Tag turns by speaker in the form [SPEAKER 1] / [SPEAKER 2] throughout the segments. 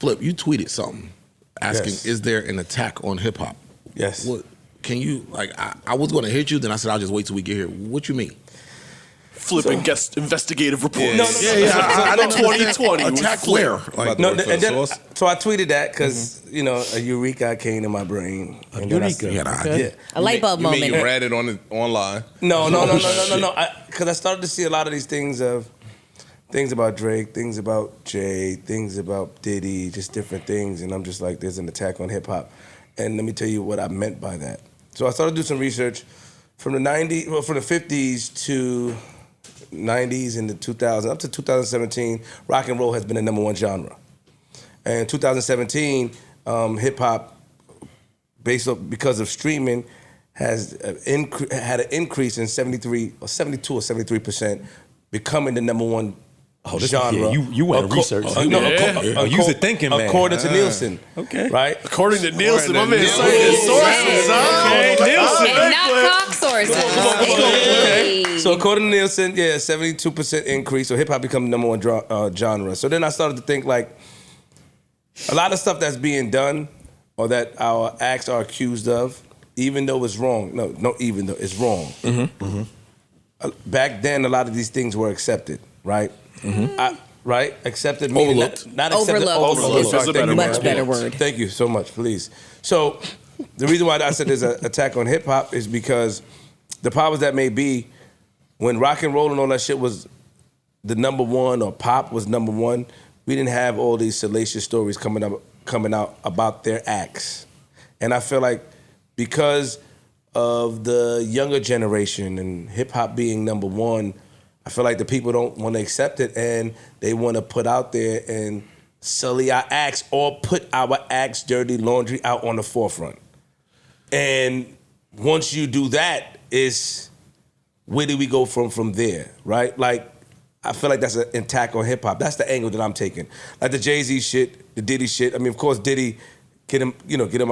[SPEAKER 1] Flip, you tweeted something asking, is there an attack on hip hop?
[SPEAKER 2] Yes.
[SPEAKER 1] What can you I was going to hit you, then I said I'll just wait till we get here. What you mean?
[SPEAKER 3] Flipping guest investigative report.
[SPEAKER 2] No.
[SPEAKER 1] I don't
[SPEAKER 3] 2020.
[SPEAKER 1] Attack where? Like,
[SPEAKER 2] so I tweeted that because a eureka came to my brain.
[SPEAKER 1] A eureka.
[SPEAKER 4] A light bulb moment.
[SPEAKER 5] You mean you read it online?
[SPEAKER 2] No. Because I started to see a lot of these things about Drake, things about Jay, things about Diddy, just different things, and I'm just like, there's an attack on hip hop. And let me tell you what I meant by that. So I started to do some research from the 50s to 90s and the 2000s, up to 2017, rock and roll has been the #1 genre. And 2017, hip hop, because of streaming, has had an increase in 72 or 73%, becoming the #1 genre.
[SPEAKER 6] You went to research. Use it thinking, man.
[SPEAKER 2] According to Nielsen.
[SPEAKER 6] Okay.
[SPEAKER 2] Right?
[SPEAKER 3] According to Nielsen, my man cited sources.
[SPEAKER 6] Okay, Nielsen.
[SPEAKER 4] And not cock sources.
[SPEAKER 2] Okay. So according to Nielsen, 72% increase. So hip hop become the #1 genre. So then I started to think like a lot of stuff that's being done or that our acts are accused of, even though it's wrong. Even though it's wrong. Back then, a lot of these things were accepted, right? Accepted, meaning not accepted.
[SPEAKER 4] Overlooked. Much better word.
[SPEAKER 2] Thank you so much, please. So the reason why I said there's an attack on hip hop is because the powers that may be, when rock and roll and all that shit was the #1 or pop was #1, we didn't have all these salacious stories coming out about their acts. And I feel like because of the younger generation and hip hop being #1, I feel like the people don't want to accept it and they want to put out there and sully our acts or put our acts' dirty laundry out on the forefront. And once you do that, where do we go from there, right? Like, I feel like that's an attack on hip hop. That's the angle that I'm taking. Like the Jay-Z shit, the Diddy shit. I mean, of course, Diddy, get him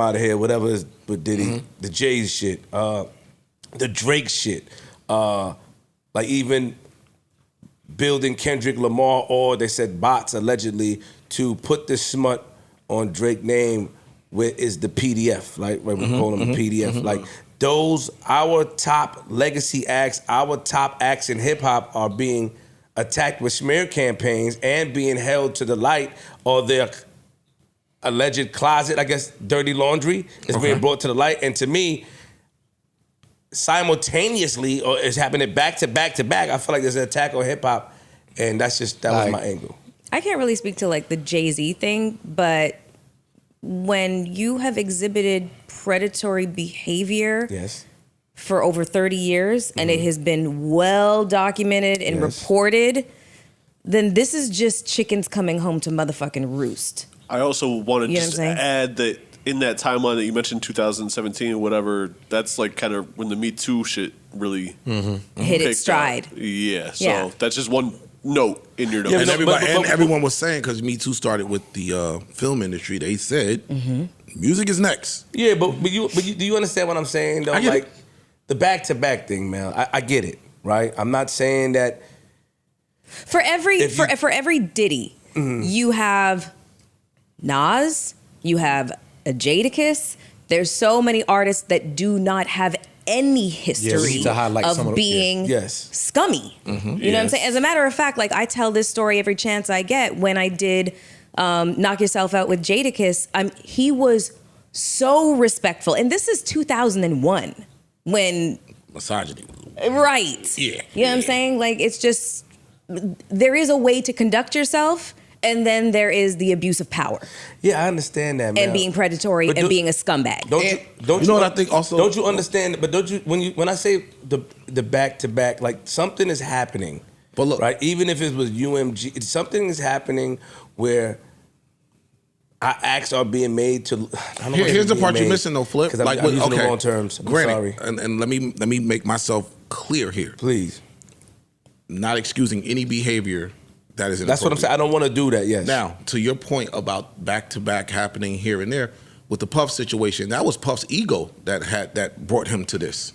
[SPEAKER 2] out of here, whatever is with Diddy. The Jay shit, the Drake shit, like even building Kendrick Lamar, or they said bots allegedly to put this smut on Drake's name, where is the PDF, like we call them a PDF. Like those, our top legacy acts, our top acts in hip hop are being attacked with smear campaigns and being held to the light, or their alleged closet, I guess, dirty laundry is being brought to the light. And to me, simultaneously, or it's happening back to back to back, I feel like there's an attack on hip hop, and that was my angle.
[SPEAKER 4] I can't really speak to like the Jay-Z thing, but when you have exhibited predatory behavior for over 30 years and it has been well documented and reported, then this is just chickens coming home to motherfucking roost.
[SPEAKER 3] I also want to just add that in that timeline that you mentioned, 2017 or whatever, that's like kind of when the Me Too shit really
[SPEAKER 4] hit its stride.
[SPEAKER 3] So that's just one note in your notes.
[SPEAKER 1] And everyone was saying, because Me Too started with the film industry, they said music is next.
[SPEAKER 2] Yeah, but do you understand what I'm saying though? Like the back-to-back thing, man. I get it, right? I'm not saying that
[SPEAKER 4] for every Diddy, you have Nas, you have a Jadakiss. There's so many artists that do not have any history of being scummy. You know what I'm saying? As a matter of fact, like I tell this story every chance I get. When I did Knock Yourself Out with Jadakiss, he was so respectful. And this is 2001 when...
[SPEAKER 1] misogyny.
[SPEAKER 4] Right.
[SPEAKER 1] Yeah.
[SPEAKER 4] You know what I'm saying? Like, it's just... There is a way to conduct yourself, and then there is the abuse of power.
[SPEAKER 2] Yeah, I understand that, man.
[SPEAKER 4] And being predatory and being a scumbag.
[SPEAKER 2] Don't you know what I think also? Don't you understand? But don't you, when I say the back to back, like something is happening.
[SPEAKER 1] But look,
[SPEAKER 2] right? Even if it was UMG, something is happening where our acts are being made to.
[SPEAKER 1] Here's the part you're missing, though, Flip.
[SPEAKER 2] Because I'm using the wrong terms. I'm sorry.
[SPEAKER 1] And let me make myself clear here,
[SPEAKER 2] please.
[SPEAKER 1] Not excusing any behavior.
[SPEAKER 2] That's what I'm saying. I don't want to do that, yes.
[SPEAKER 1] Now, to your point about back-to-back happening here and there, with the Puff situation, that was Puff's ego that brought him to this.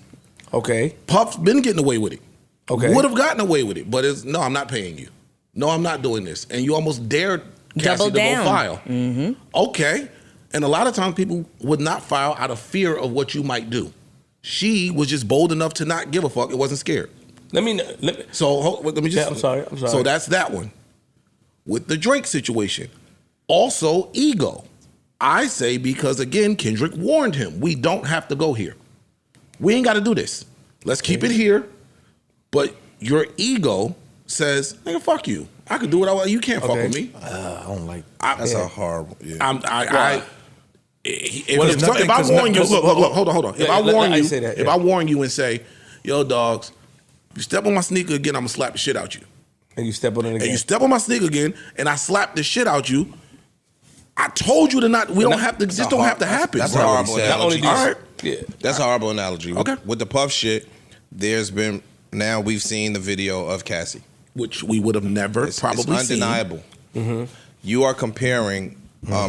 [SPEAKER 2] Okay.
[SPEAKER 1] Puff's been getting away with it.
[SPEAKER 2] Okay.
[SPEAKER 1] Would have gotten away with it, but no, I'm not paying you. No, I'm not doing this. And you almost dared
[SPEAKER 4] Double
[SPEAKER 1] Cassie to
[SPEAKER 4] down.
[SPEAKER 1] go file. Okay. And a lot of times people would not file out of fear of what you might do. She was just bold enough to not give a fuck. It wasn't scared.
[SPEAKER 2] Let me.
[SPEAKER 1] So let me just.
[SPEAKER 2] Yeah, I'm sorry.
[SPEAKER 1] So that's that one. With the Drake situation, also ego. I say because again, Kendrick warned him. We don't have to go here. We ain't got to do this. Let's keep it here. But your ego says, "Nigga, fuck you. I could do what I want. You can't fuck with me."
[SPEAKER 6] I don't like.
[SPEAKER 5] That's a horrible. Yeah.
[SPEAKER 1] If I warn you, look, hold on. If I warn you, if I warn you and say, "Yo, dogs, you step on my sneaker again, I'm gonna slap the shit out you."
[SPEAKER 2] And you step on it again.
[SPEAKER 1] And you step on my sneaker again, and I slap the shit out you. I told you to not. We don't have to. Just don't have to happen.
[SPEAKER 5] That's a horrible analogy.
[SPEAKER 2] All
[SPEAKER 1] right.
[SPEAKER 2] Yeah,
[SPEAKER 5] that's a horrible analogy.
[SPEAKER 1] Okay.
[SPEAKER 5] With the Puff shit, there's been now we've seen the video of Cassie,
[SPEAKER 1] which we would have never probably
[SPEAKER 5] it's undeniable. You are comparing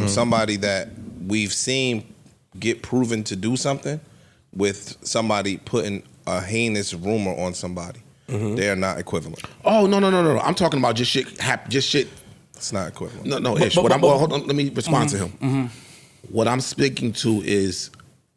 [SPEAKER 5] somebody that we've seen get proven to do something with somebody putting a heinous rumor on somebody. They are not equivalent.
[SPEAKER 1] Oh no! I'm talking about just shit. Just shit.
[SPEAKER 5] It's not equivalent.
[SPEAKER 1] No, Ish. Hold on. Let me respond to him. What I'm speaking to is,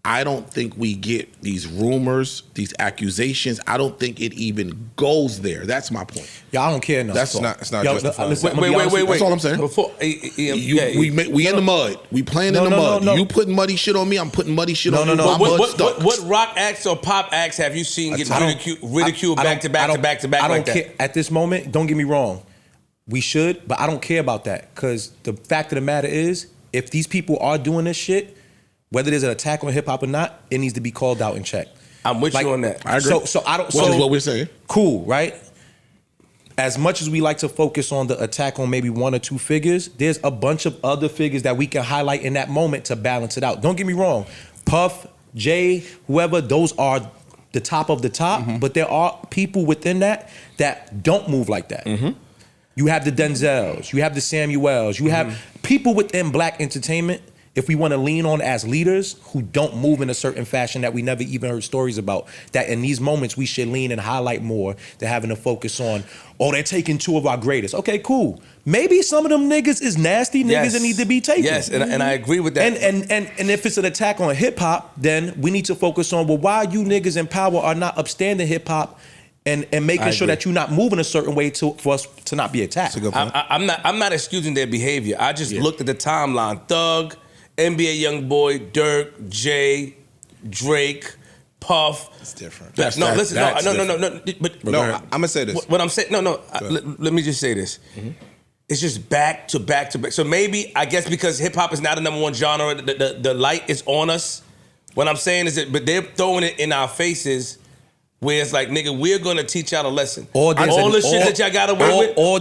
[SPEAKER 1] I don't think we get these rumors, these accusations. I don't think it even goes there. That's my point.
[SPEAKER 6] Yeah, I don't care. No,
[SPEAKER 1] That's all.
[SPEAKER 5] It's not
[SPEAKER 6] Yo,
[SPEAKER 5] justified.
[SPEAKER 6] wait.
[SPEAKER 1] That's all I'm saying.
[SPEAKER 2] Before
[SPEAKER 1] We in the mud. We playing in the mud.
[SPEAKER 6] No.
[SPEAKER 1] You putting muddy shit on me. I'm putting muddy shit on you.
[SPEAKER 6] No.
[SPEAKER 2] What rock acts or pop acts have you seen get ridiculed back to back to back
[SPEAKER 6] I don't
[SPEAKER 2] like
[SPEAKER 6] care.
[SPEAKER 2] that?
[SPEAKER 6] At this moment, don't get me wrong. We should, but I don't care about that because the fact of the matter is, if these people are doing this shit, whether there's an attack on hip hop or not, it needs to be called out and checked.
[SPEAKER 2] I'm with you on that.
[SPEAKER 1] I agree.
[SPEAKER 6] So I don't.
[SPEAKER 1] Which is what we're saying.
[SPEAKER 6] Cool, right? As much as we like to focus on the attack on maybe one or two figures, there's a bunch of other figures that we can highlight in that moment to balance it out. Don't get me wrong. Puff, Jay, whoever, those are the top of the top, but there are people within that don't move like that. You have the Denzels, you have the Samuels, you have people within black entertainment, if we want to lean on as leaders who don't move in a certain fashion that we never even heard stories about, that in these moments we should lean and highlight more than having to focus on, oh, they're taking two of our greatest. Okay, cool. Maybe some of them niggas is nasty niggas that need to be taken.
[SPEAKER 2] Yes, and I agree with that.
[SPEAKER 6] And if it's an attack on hip hop, then we need to focus on, well, why you niggas in power are not upstanding hip hop and making sure that you're not moving a certain way for us to not be attacked.
[SPEAKER 5] That's a good point.
[SPEAKER 2] I'm not excusing their behavior. I just looked at the timeline. Thug, NBA YoungBoy, Dirk, Jay, Drake, Puff.
[SPEAKER 5] It's different.
[SPEAKER 2] No, But
[SPEAKER 5] I'm gonna say this.
[SPEAKER 2] What I'm saying, let me just say this. It's just back to back to back. So maybe, I guess because hip hop is not the number one genre, the light is on us. What I'm saying is that, but they're throwing it in our faces. Where it's like, nigga, we're gonna teach y'all a lesson. All the shit that y'all got away with,
[SPEAKER 6] or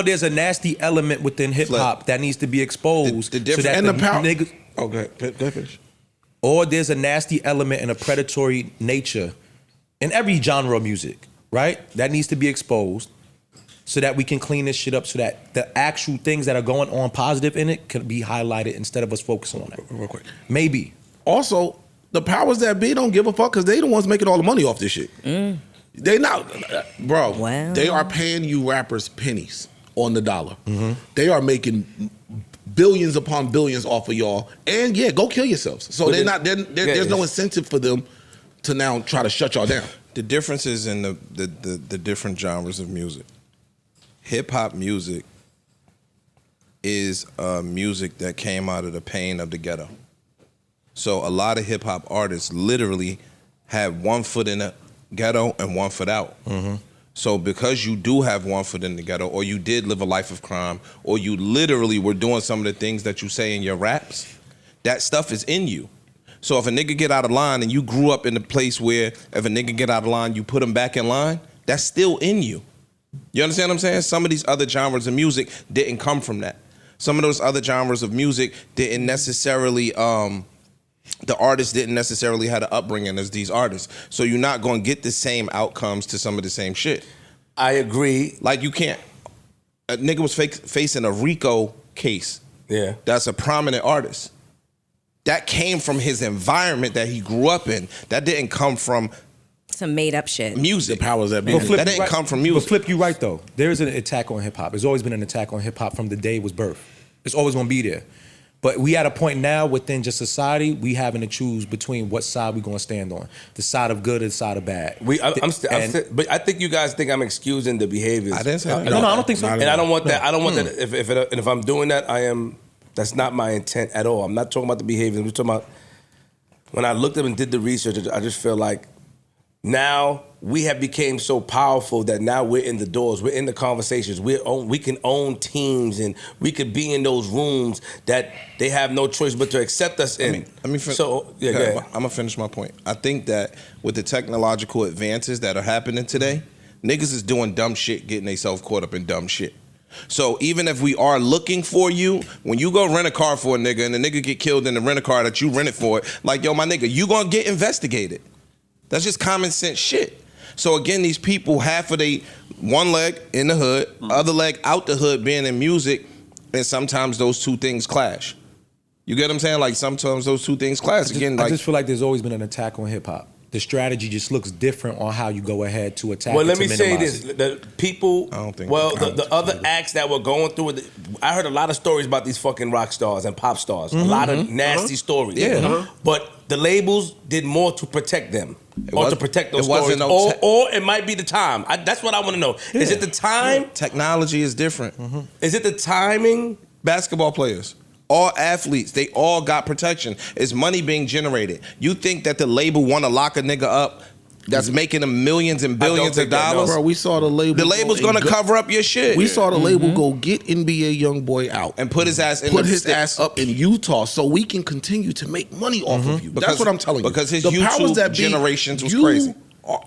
[SPEAKER 6] there's a nasty element within hip hop that needs to be exposed.
[SPEAKER 5] The difference
[SPEAKER 6] so that
[SPEAKER 5] and the
[SPEAKER 6] power.
[SPEAKER 5] niggas.
[SPEAKER 1] Okay, go finish.
[SPEAKER 6] Or there's a nasty element and a predatory nature in every genre of music, right? That needs to be exposed so that we can clean this shit up, so that the actual things that are going on positive in it can be highlighted instead of us focusing on that.
[SPEAKER 1] Real quick.
[SPEAKER 6] Maybe.
[SPEAKER 1] Also, the powers that be don't give a fuck because they the ones making all the money off this shit. They not, bro.
[SPEAKER 4] Wow.
[SPEAKER 1] They are paying you rappers pennies on the dollar. They are making billions upon billions off of y'all. And yeah, go kill yourselves. So there's no incentive for them to now try to shut y'all down.
[SPEAKER 5] The difference is in the different genres of music. Hip hop music is music that came out of the pain of the ghetto. So a lot of hip hop artists literally have one foot in the ghetto and one foot out. So because you do have one foot in the ghetto, or you did live a life of crime, or you literally were doing some of the things that you say in your raps, that stuff is in you. So if a nigga get out of line and you grew up in a place where if a nigga get out of line, you put him back in line, that's still in you. You understand what I'm saying? Some of these other genres of music didn't come from that. Some of those other genres of music didn't necessarily, the artists didn't necessarily have the upbringing as these artists. So you're not going to get the same outcomes to some of the same shit.
[SPEAKER 2] I agree.
[SPEAKER 5] Like you can't, a nigga was facing a RICO case.
[SPEAKER 2] Yeah.
[SPEAKER 5] That's a prominent artist. That came from his environment that he grew up in. That didn't come from
[SPEAKER 4] Some made up shit.
[SPEAKER 5] Music.
[SPEAKER 1] The powers that be.
[SPEAKER 5] But that didn't come from music.
[SPEAKER 6] But flip you right though. There's an attack on hip hop. There's always been an attack on hip hop from the day it was birthed. It's always gonna be there. But we at a point now within just society, we having to choose between what side we gonna stand on. The side of good or the side of bad.
[SPEAKER 2] But I think you guys think I'm excusing the behaviors.
[SPEAKER 5] I didn't say that.
[SPEAKER 6] No, I don't think so.
[SPEAKER 2] And I don't want that. I don't want that. If I'm doing that, that's not my intent at all. I'm not talking about the behaviors. We're talking about when I looked up and did the research, I just feel like now we have become so powerful that now we're in the doors, we're in the conversations, we can own teams, and we could be in those rooms that they have no choice but to accept us in.
[SPEAKER 5] I'm gonna finish my point. I think that with the technological advances that are happening today, niggas is doing dumb shit, getting themselves caught up in dumb shit. So even if we are looking for you, when you go rent a car for a nigga and the nigga get killed in the rent-a-car that you rented for it, like, yo, my nigga, you gonna get investigated. That's just common sense shit. So again, these people, half of they one leg in the hood, other leg out the hood being in music, and sometimes those two things clash. You get what I'm saying? Like sometimes those two things clash.
[SPEAKER 6] I just feel like there's always been an attack on hip hop. The strategy just looks different on how you go ahead to attack.
[SPEAKER 2] Well, let me say this: the people.
[SPEAKER 5] I don't think.
[SPEAKER 2] The other acts that were going through it. I heard a lot of stories about these fucking rock stars and pop stars. A lot of nasty stories.
[SPEAKER 6] Yeah.
[SPEAKER 2] But the labels did more to protect them. To protect those stories. Or it might be the time. That's what I want to know. Yeah. Is it the time?
[SPEAKER 5] Technology is different.
[SPEAKER 2] Is it the timing?
[SPEAKER 5] Basketball players. All athletes, they all got protection. It's money being generated. You think that the label want to lock a nigga up that's making them millions and billions of dollars?
[SPEAKER 1] Bro, we saw the label.
[SPEAKER 5] The label's going to cover up your shit.
[SPEAKER 1] We saw the label go get NBA YoungBoy out
[SPEAKER 5] and put his ass
[SPEAKER 1] up in Utah so we can continue to make money off of you. That's what I'm telling you.
[SPEAKER 5] Because his YouTube generations was crazy.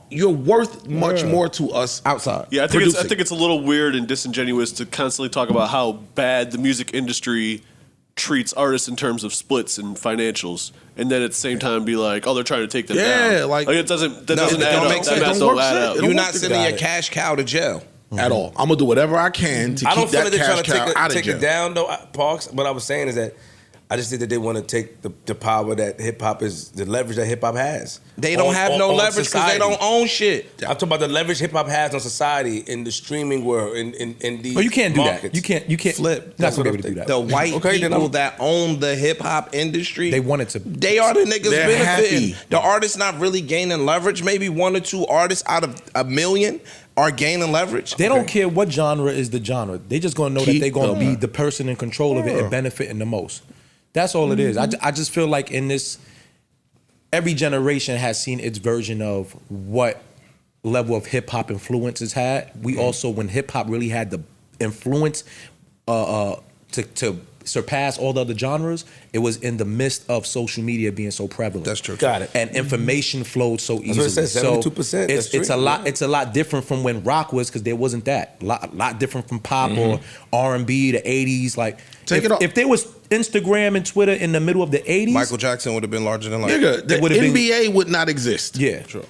[SPEAKER 1] You're worth much more to us outside.
[SPEAKER 3] Yeah, I think it's a little weird and disingenuous to constantly talk about how bad the music industry treats artists in terms of splits and financials, and then at the same time be like, oh, they're trying to take them down.
[SPEAKER 1] Yeah, like
[SPEAKER 3] it doesn't add up. That math don't add up.
[SPEAKER 5] You're not sending a cash cow to jail
[SPEAKER 1] at all. I'm gonna do whatever I can to keep that cash cow out of jail.
[SPEAKER 2] Take it down though, Parks. What I was saying is that I just think that they want to take the power that hip hop is, the leverage that hip hop has.
[SPEAKER 5] They don't have no leverage because they don't own shit.
[SPEAKER 2] I'm talking about the leverage hip hop has on society in the streaming world, in the.
[SPEAKER 6] But you can't do
[SPEAKER 2] markets.
[SPEAKER 6] that. You can't
[SPEAKER 5] flip.
[SPEAKER 6] Not gonna be able to do that.
[SPEAKER 5] The white people that own the hip hop industry,
[SPEAKER 6] they wanted to.
[SPEAKER 5] They are the niggas benefiting.
[SPEAKER 1] Happy.
[SPEAKER 5] The artists not really gaining leverage. Maybe one or two artists out of a million are gaining leverage.
[SPEAKER 6] They don't care what genre is the genre. They just gonna know that they're gonna be the person in control of it and benefiting the most. That's all it is. I just feel like in this, every generation has seen its version of what level of hip hop influence it's had. We also, when hip hop really had the influence to surpass all the other genres, it was in the midst of social media being so prevalent.
[SPEAKER 5] That's true.
[SPEAKER 2] Got it.
[SPEAKER 6] And information flowed so easily.
[SPEAKER 2] That's what it says, 72%.
[SPEAKER 6] So it's a lot different from when rock was, because there wasn't that. A lot different from pop or R&B, the 80s. Like, if there was Instagram and Twitter in the middle of the 80s,
[SPEAKER 5] Michael Jackson would have been larger than life.
[SPEAKER 1] Nigga, the NBA would not exist.
[SPEAKER 6] Yeah, true.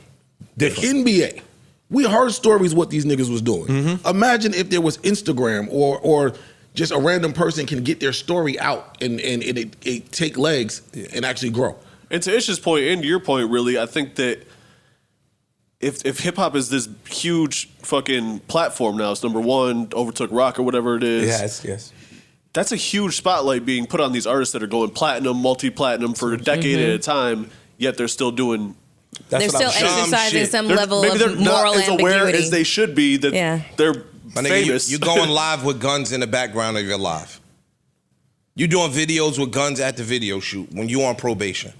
[SPEAKER 1] Different. The NBA. We heard stories what these niggas was doing. Imagine if there was Instagram or just a random person can get their story out and it take legs and actually grow.
[SPEAKER 3] And to Ish's point and to your point, really, I think that if hip hop is this huge fucking platform now, it's number one, overtook rock or whatever it is.
[SPEAKER 2] Yes.
[SPEAKER 3] That's a huge spotlight being put on these artists that are going platinum, multi-platinum for a decade at a time, yet they're still doing.
[SPEAKER 4] They're still exercising some level
[SPEAKER 3] maybe
[SPEAKER 4] of
[SPEAKER 3] they're
[SPEAKER 4] moral
[SPEAKER 3] not as
[SPEAKER 4] ambiguity.
[SPEAKER 3] aware as they should be that they're famous.
[SPEAKER 5] You going live with guns in the background of your live. You doing videos with guns at the video shoot when you on probation.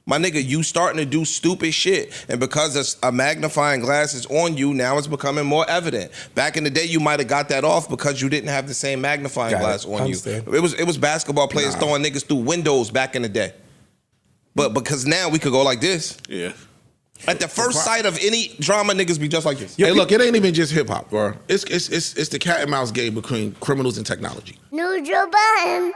[SPEAKER 5] My nigga, you starting to do stupid shit. And because a magnifying glass is on you, now it's becoming more evident. Back in the day, you might have got that off because you didn't have the same magnifying glass on you. It was basketball players throwing niggas through windows back in the day. But because now we could go like this.
[SPEAKER 3] Yeah.
[SPEAKER 5] At the first sight of any drama, niggas be just like this.
[SPEAKER 1] Hey, look, it ain't even just hip hop, bro. It's the cat and mouse game between criminals and technology.
[SPEAKER 7] No Joe Budden.